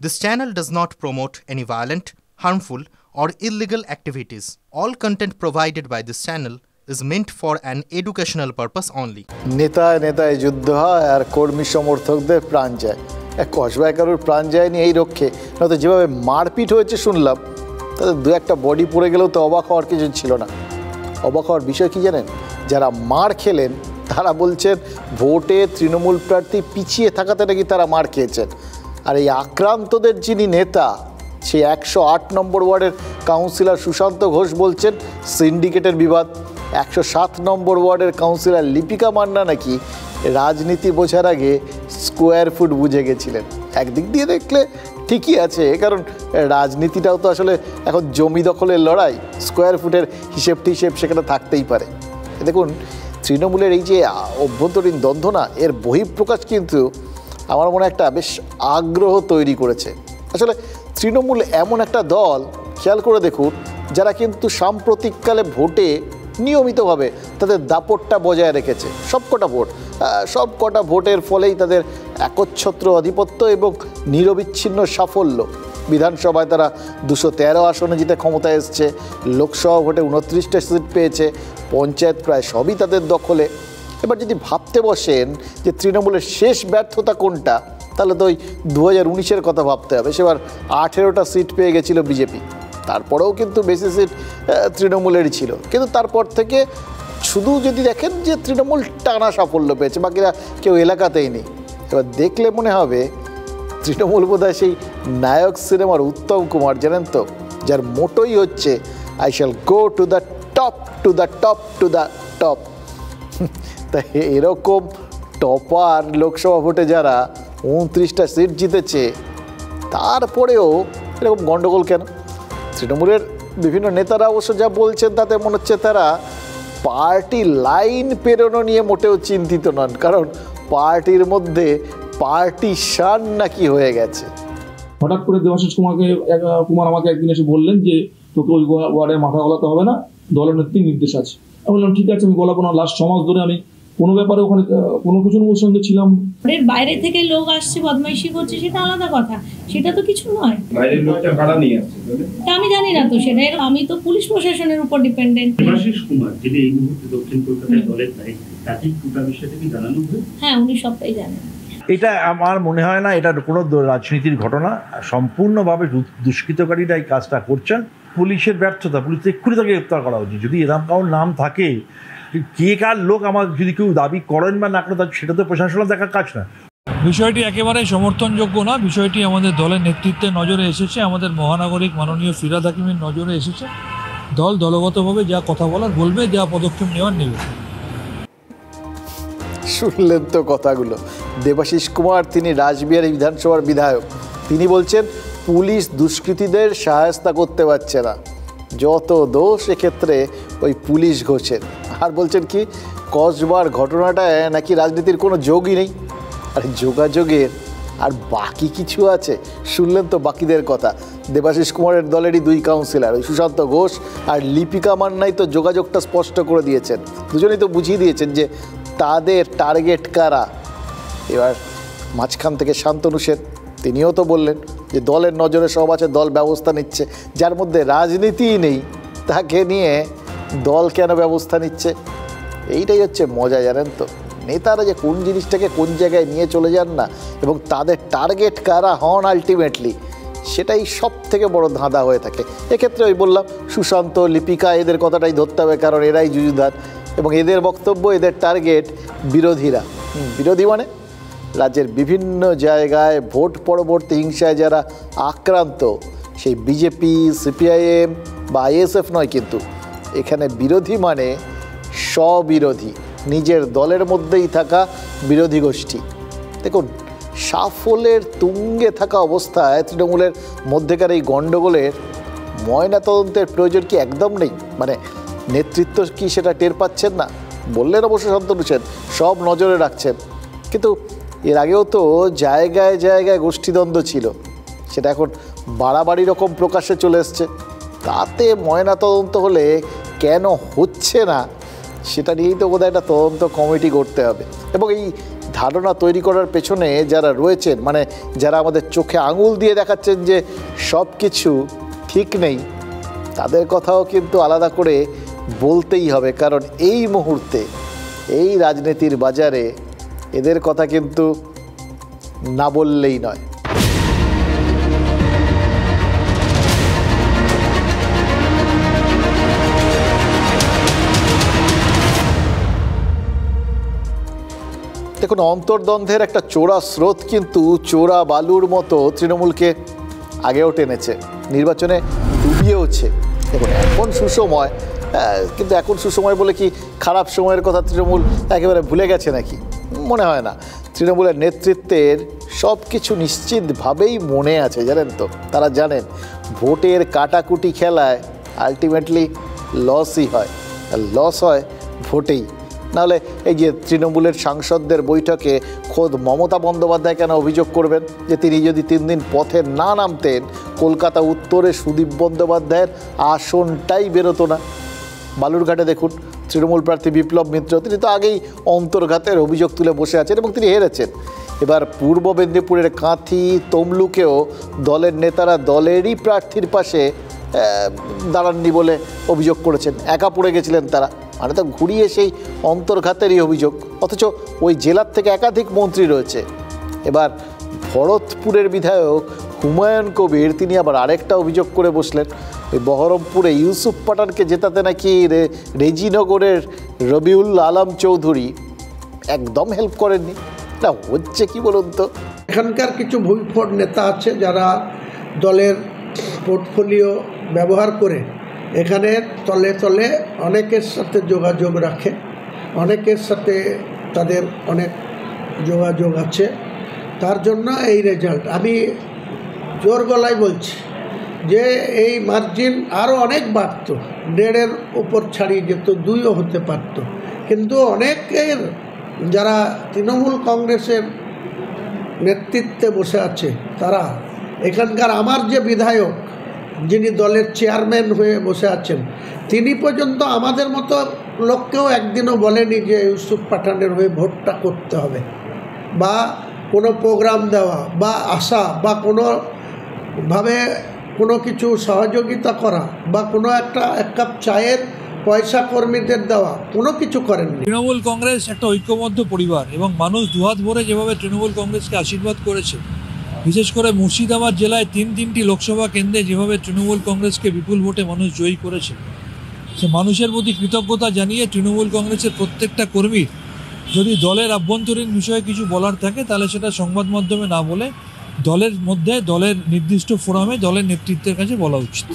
This channel does not promote any violent, harmful, or illegal activities. All content provided by this channel is meant for an educational purpose only. নেতায় নেতায় যুদ্ধ হয় আর কর্মী সমর্থকদের প্রাণ যায়। কসবায় কারোর প্রাণ যায়নি এই রক্ষে, নয়তো যেভাবে মারপিট হয়েছে শুনলাম, তাদের দু একটা বডি পড়ে গেলেও তো অবাক হওয়ার কিছু ছিল না। অবাক হওয়ার বিষয় কি জানেন? যারা মার খেলেন তারা বলছেন ভোটে তৃণমূল প্রার্থী পিছিয়ে থাকাতে নাকি তারা মার খেয়েছেন। আর এই আক্রান্তদের যিনি নেতা, সেই 108 নম্বর ওয়ার্ডের কাউন্সিলর সুশান্ত ঘোষ বলছেন সিন্ডিকেটের বিবাদ। 107 নম্বর ওয়ার্ডের কাউন্সিলর লিপিকা মান্না নাকি রাজনীতি বোঝার আগে স্কোয়ার ফুট বুঝে গেছিলেন। একদিক দিয়ে দেখলে ঠিকই আছে, কারণ রাজনীতিটাও তো আসলে এখন জমি দখলের লড়াই, স্কোয়ার ফুটের হিসেব টিসেব সেখানে থাকতেই পারে। দেখুন, তৃণমূলের এই যে অভ্যন্তরীণ দ্বন্দ্ব না, এর বহিঃপ্রকাশ কিন্তু আমার মনে একটা বেশ আগ্রহ তৈরি করেছে। আসলে তৃণমূল এমন একটা দল, খেয়াল করে দেখুন, যারা কিন্তু সাম্প্রতিককালে ভোটে নিয়মিতভাবে তাদের দাপটটা বজায় রেখেছে। সব কটা ভোটের ফলেই তাদের একচ্ছত্র আধিপত্য এবং নিরবিচ্ছিন্ন সাফল্য। বিধানসভায় তারা 213 আসনে জিতে ক্ষমতায় এসছে, লোকসভা ভোটে 29টা সিট পেয়েছে, পঞ্চায়েত প্রায় সবই তাদের দখলে। এবার যদি ভাবতে বসেন যে তৃণমূলের শেষ ব্যর্থতা কোনটা, তাহলে তো ওই 2019-এর কথা ভাবতে হবে। সেবার 18টা সিট পেয়ে গেছিল বিজেপি, তারপরেও কিন্তু বেশি সিট তৃণমূলেরই ছিল। কিন্তু তারপর থেকে শুধু যদি দেখেন যে তৃণমূল টানা সাফল্য পেয়েছে, বাকিরা কেউ এলাকাতেই নেই। এবার দেখলে মনে হবে তৃণমূল বোধহয় সেই নায়ক সিনেমার উত্তম কুমার, জানেন তো, যার মোটোই হচ্ছে I shall go to the top, to the top, to the top. তাই এরকম টপার লোকসভা ভোটে যারা 29টা সিট জিতেছে, তারপরেও এরকম গণ্ডগোল কেন? তৃণমূলের বিভিন্ন নেতারা অবশ্য যা বলছেন তাতে মনে হচ্ছে তারা পার্টি লাইন পেরোনো নিয়ে মোটেও চিন্তিত নন, কারণ পার্টির মধ্যে পার্টিশন নাকি হয়ে গেছে। হঠাৎ করে দেবাশিস কুমার আমাকে একদিন এসে বললেন যে তোকে ওই ওয়ার্ডে মাথা গলাতে হবে না, দলের নেত্রী নির্দেশ আছে। আমি বললাম ঠিক আছে, আমি গলাবো না। লাস্ট 6 মাস ধরে আমি কোনো ব্যাপারে ওখানে কোনো কিছু ওর সঙ্গে ছিলাম। বাইরে থেকে লোক আসছে, বদমাইশি করছে, সেটা আলাদা কথা, সেটা তো কিছু নয়। বাইরের লোকটা কারা নিয়ে আসছে আমি জানি না তো, সেটা আমি তো পুলিশ প্রশাসনের উপর ডিপেন্ডেন্ট। দেবাশিস কুমার যিনি এই মুহূর্তে দক্ষিণ কলকাতায় দলের দায়িত্বে, তাকে পুরো বিষয়টা কি জানানো হয়? হ্যাঁ, উনি সবটাই জানেন। এটা আমার মনে হয় না এটা কোনো রাজনীতির ঘটনা। সম্পূর্ণভাবে দুষ্কৃতকারীরা এই কাজটা করছেন। পুলিশের ব্যর্থতা, পুলিশ এক্ষুনি তাকে গ্রেপ্তার করা উচিত। যদি এরকম কারোর নাম থাকে, কে কার লোক আমার যদি কেউ দাবি করেন বা না করেন, সেটা তো প্রশাসনের দেখার কাজ না। বিষয়টি একেবারেই সমর্থনযোগ্য না। বিষয়টি আমাদের দলের নেতৃত্বের নজরে এসেছে, আমাদের মহানাগরিক মাননীয় ফিরহাদ হাকিমের নজরে এসেছে। দল দলগতভাবে যা কথা বলার বলবে, যা পদক্ষেপ নেওয়ার নেবে। শুনলেন তো কথাগুলো। দেবাশিস কুমার, তিনি রাসবিহারী বিধানসভার বিধায়ক, তিনি বলছেন পুলিশ দুষ্কৃতীদের সহায়তা করতে পারছে না, যত দোষ এক্ষেত্রে ওই পুলিশ ঘোষের। আর বলছেন কি, কসবার ঘটনাটায় নাকি রাজনীতির কোনো যোগই নেই। আর যোগাযোগের আর বাকি কিছু আছে? শুনলেন তো বাকিদের কথা। দেবাশিস কুমারের দলেরই 2 কাউন্সিলর, ওই সুশান্ত ঘোষ আর লিপিকা মান্নাই তো যোগাযোগটা স্পষ্ট করে দিয়েছেন। দুজনেই তো বুঝিয়ে দিয়েছেন যে তাদের টার্গেট কারা। এবার মাঝখান থেকে শান্তনু সেন, তিনিও তো বললেন যে দলের নজরে সব আছে, দল ব্যবস্থা নিচ্ছে। যার মধ্যে রাজনীতিই নেই, তাকে নিয়ে দল কেন ব্যবস্থা নিচ্ছে? এইটাই হচ্ছে মজা, জানেন তো। নেতারা যে কোন জিনিসটাকে কোন জায়গায় নিয়ে চলে যান না, এবং তাদের টার্গেট কারা হন আলটিমেটলি, সেটাই সব থেকে বড় ধাঁধা হয়ে থাকে। এক্ষেত্রে ওই বললাম সুশান্ত, লিপিকা, এদের কথাটাই ধরতে হবে, কারণ এরাই যুযুধার এবং এদের বক্তব্য, এদের টার্গেট বিরোধীরা। বিরোধী মানে রাজ্যের বিভিন্ন জায়গায় ভোট পরবর্তী হিংসায় যারা আক্রান্ত, সেই বিজেপি, সিপিআইএম বা আইএসএফ নয়, কিন্তু এখানে বিরোধী মানে স্ববিরোধী, নিজের দলের মধ্যেই থাকা বিরোধী গোষ্ঠী। দেখুন, সাফল্যের তুঙ্গে থাকা অবস্থায় তৃণমূলের মধ্যেকার এই গণ্ডগোলের ময়নাতদন্তের প্রয়োজন কি একদম নেই? মানে নেতৃত্ব কি সেটা টের পাচ্ছেন না? বললেন অবশ্য শান্তনু সেন, সব নজরে রাখছেন, কিন্তু এর আগেও তো জায়গায় জায়গায় গোষ্ঠীদ্বন্দ্ব ছিল, সেটা এখন বাড়াবাড়ি রকম প্রকাশ্যে চলে এসছে। তাতে ময়নাতদন্ত হলে কেন হচ্ছে না, সেটা নিয়েই তো বোধহয় একটা তদন্ত কমিটি করতে হবে। এবং এই ধারণা তৈরি করার পেছনে যারা রয়েছেন, মানে যারা আমাদের চোখে আঙুল দিয়ে দেখাচ্ছেন যে সব কিছু ঠিক নেই, তাদের কথাও কিন্তু আলাদা করে বলতেই হবে। কারণ এই মুহূর্তে এই রাজনীতির বাজারে এদের কথা কিন্তু না বললেই নয়। দেখুন, অন্তর্দ্বন্দ্বের একটা চোরা স্রোত কিন্তু চোরা বালুর মতো তৃণমূলকে আগেও টেনেছে, নির্বাচনে ডুবিয়েওছে। দেখুন, এখন সুসময়, কিন্তু এখন সুসময় বলে কি খারাপ সময়ের কথা তৃণমূল একেবারে ভুলে গেছে নাকি? মনে হয় না। তৃণমূলের নেতৃত্বের সব কিছু নিশ্চিতভাবেই মনে আছে, জানেন তো। তারা জানেন ভোটের কাটাকুটি খেলায় আলটিমেটলি লসই হয়, আর লস হয় ভোটেই। নাহলে এই যে তৃণমূলের সাংসদদের বৈঠকে খোদ মমতা বন্দ্যোপাধ্যায় কেন অভিযোগ করবেন যে তিনি যদি 3 দিন পথে না নামতেন কলকাতা উত্তরে সুদীপ বন্দ্যোপাধ্যায়ের আসনটাই বেরোতো না। বালুরঘাটে দেখুন, তৃণমূল প্রার্থী বিপ্লব মিত্র, তিনি তো আগেই অন্তর্ঘাতের অভিযোগ তুলে বসে আছেন এবং তিনি হেরেছেন। এবার পূর্ব মেদিনীপুরের কাঁথি, তমলুকেও দলের নেতারা দলেরই প্রার্থীর পাশে দাঁড়াননি বলে অভিযোগ করেছেন, একা পড়ে গেছিলেন তারা। মানে তো ঘুরিয়ে সেই অন্তর্ঘাতেরই অভিযোগ, অথচ ওই জেলার থেকে একাধিক মন্ত্রী রয়েছে। এবার ভরতপুরের বিধায়ক হুমায়ুন কবির তিনি আবার আরেকটা অভিযোগ করে বসলেন, ওই বহরমপুরে ইউসুফ পাঠানকে জেতাতে নাকি রেজিনগরের রবিউল আলম চৌধুরী একদম হেল্প করেননি। এটা হচ্ছে কি বলুন তো? এখানকার কিছু ভূমিফট নেতা আছে যারা দলের পোর্টফোলিও ব্যবহার করে এখানে তলে তলে অনেকের সাথে যোগাযোগ রাখে, অনেকের সাথে তাদের অনেক যোগাযোগ আছে, তার জন্য এই রেজাল্ট। আমি জোর গলায় বলছি যে এই মার্জিন আরও অনেক বাড়ত, 1.5-এর উপর ছাড়িয়ে যেত, 2ও হতে পারত। কিন্তু অনেকের যারা তৃণমূল কংগ্রেসের নেতৃত্বে বসে আছে তারা, এখানকার আমার যে বিধায়ক যিনি দলের চেয়ারম্যান হয়ে বসে আছেন, তিনি পর্যন্ত আমাদের মতো লোককেও একদিনও বলেনি যে ইউসুফ পাঠানের হয়ে ভোটটা করতে হবে, বা কোনো প্রোগ্রাম দেওয়া বা আসা বা কোনোভাবে কোনো কিছু সহযোগিতা করা বা কোনো এক কাপ চায়ের পয়সা কর্মীদের দেওয়া, কোনো কিছু করেননি। তৃণমূল কংগ্রেস একটা ঐক্যবদ্ধ পরিবার এবং মানুষ দুহাত ভরে যেভাবে তৃণমূল কংগ্রেসকে আশীর্বাদ করেছে, বিশেষ করে মুর্শিদাবাদ জেলায় 3টি লোকসভা কেন্দ্রে যেভাবে তৃণমূল কংগ্রেসকে বিপুল ভোটে মানুষ জয়ী করেছে, সে মানুষের প্রতি কৃতজ্ঞতা জানিয়ে তৃণমূল কংগ্রেসের প্রত্যেকটা কর্মীর যদি দলের আভ্যন্তরীণ বিষয়ে কিছু বলার থাকে তাহলে সেটা সংবাদ মাধ্যমে না বলে দলের মধ্যে, দলের নির্দিষ্ট ফোরামে, দলের নেতৃত্বের কাছে বলা উচিত।